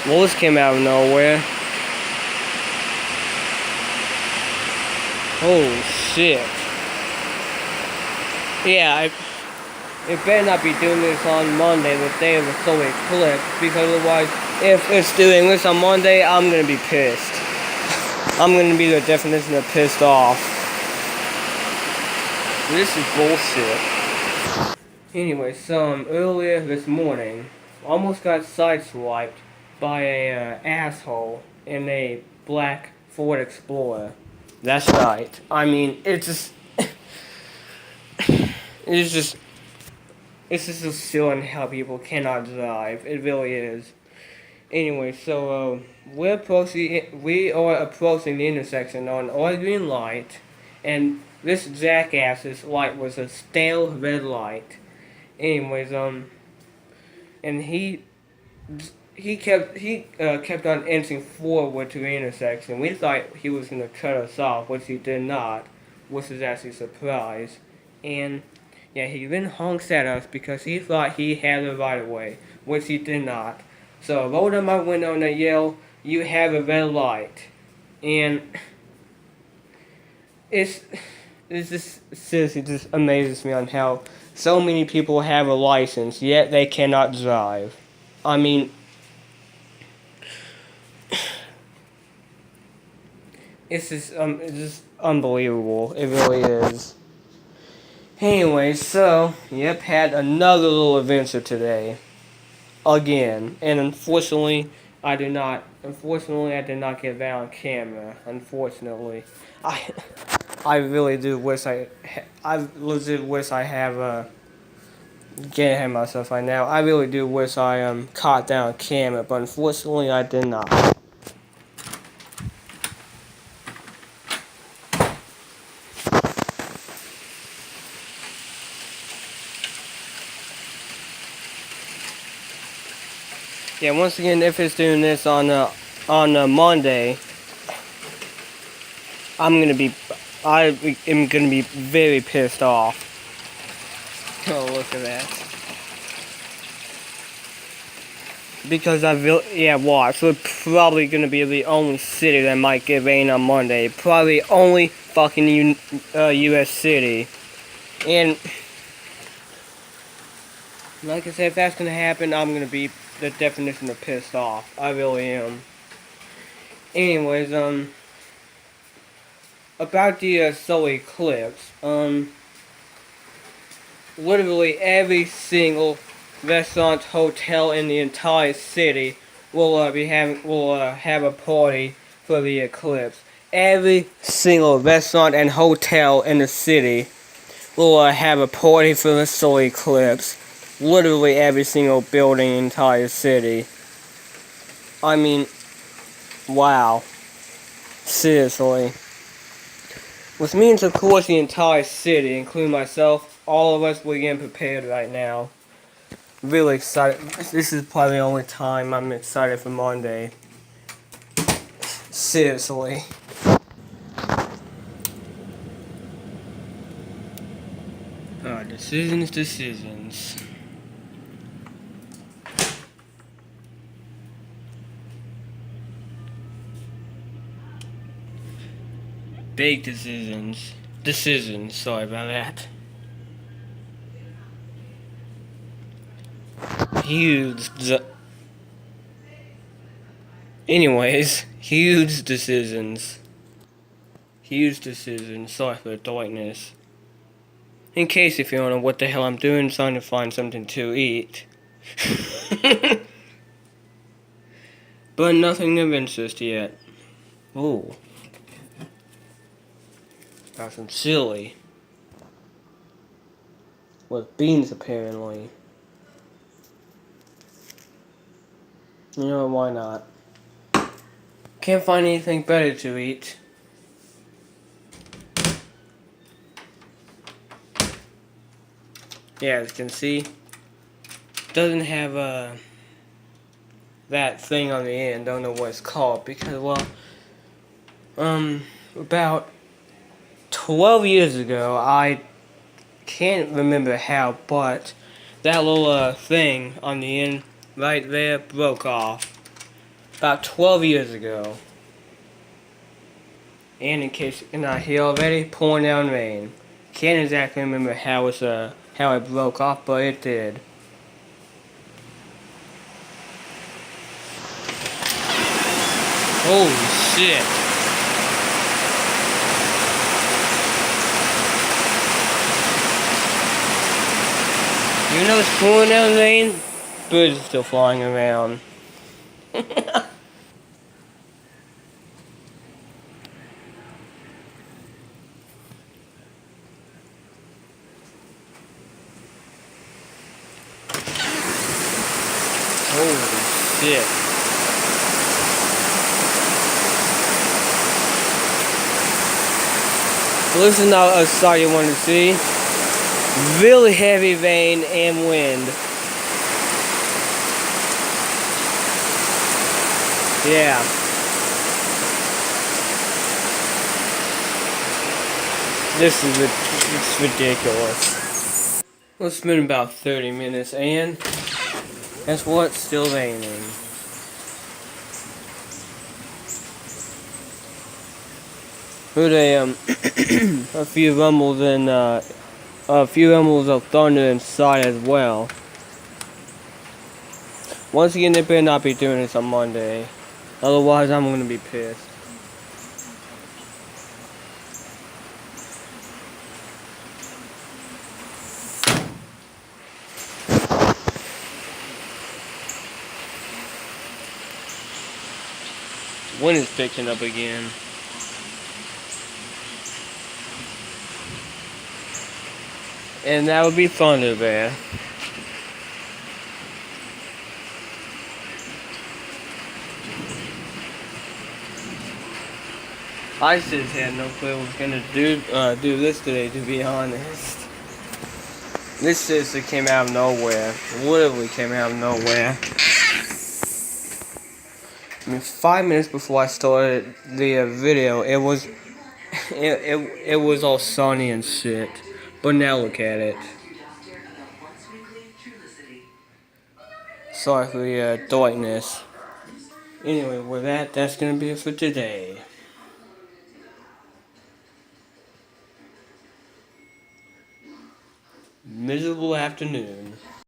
Well, this came out of nowhere. Oh shit. Yeah, it better not be doing this on Monday, the day of the solar eclipse, because otherwise, if it's doing this on Monday, I'm gonna be pissed. I'm gonna be the definition of pissed off. This is bullshit. Anyway, so earlier this morning, almost got sideswiped by a asshole in a black Ford Explorer. That's right. I mean, it's just so silly how people cannot drive. It really is. Anyway, so we are approaching the intersection on all green light, and this jackass's light was a stale red light. Anyways, and he kept on inching forward to the intersection. We thought he was gonna cut us off, which he did not, which is actually a surprise. And yeah, he then honks at us because he thought he had the right of way, which he did not. So I rolled up my window and I yelled, "You have a red light," and it's just seriously just amazes me on how so many people have a license yet they cannot drive. I mean, it's just unbelievable. It really is. Anyway, so yep, had another little adventure today. Again, and unfortunately, I did not get that on camera. Unfortunately, I really do wish I legit wish I have getting ahead of myself right now. I really do wish I caught that on camera, but unfortunately, I did not. Yeah, once again, if it's doing this on Monday, I am gonna be very pissed off. Oh, look at that. Because watch, we're probably gonna be the only city that might get rain on Monday. Probably the only fucking U.S. city. And like I said, if that's gonna happen, I'm gonna be the definition of pissed off. I really am. Anyways, about the solar eclipse, literally every single restaurant, hotel in the entire city will have a party for the eclipse. Every single restaurant and hotel in the city will have a party for the solar eclipse. Literally every single building in the entire city. I mean, wow. Seriously. Which means, of course, the entire city, including myself, all of us, we're getting prepared right now. Really excited. This is probably the only time I'm excited for Monday. Seriously. Decisions. Big decisions. Sorry about that. Huge decisions. Sorry for the darkness. In case if you don't know what the hell I'm doing, trying to find something to eat. But nothing of interest yet. Ooh. Got some chili. With beans, apparently. You know, why not? Can't find anything better to eat. Yeah, as you can see, doesn't have that thing on the end. Don't know what it's called because, well, about 12 years ago, I can't remember how, but that little thing on the end right there broke off. about 12 years ago. And in case you cannot hear already, pouring down rain. Can't exactly remember how it broke off, but it did. Holy shit. You know it's pouring down rain? Birds are still flying around. Holy shit. Well, this is not a sight you want to see. Really heavy rain and wind. Yeah. It's ridiculous. Well, it's been about 30 minutes and guess what? Still raining. Heard a few rumbles and a few rumbles of thunder inside as well. Once again, they better not be doing this on Monday. Otherwise, I'm gonna be pissed. Wind is picking up again. And that would be thunder there. I just had no clue I was gonna do this today, to be honest. This just came out of nowhere. Literally came out of nowhere. I mean, 5 minutes before I started the video, it was it was all sunny and shit. But now look at it. Sorry for the darkness. Anyway, with that's gonna be it for today. Miserable afternoon.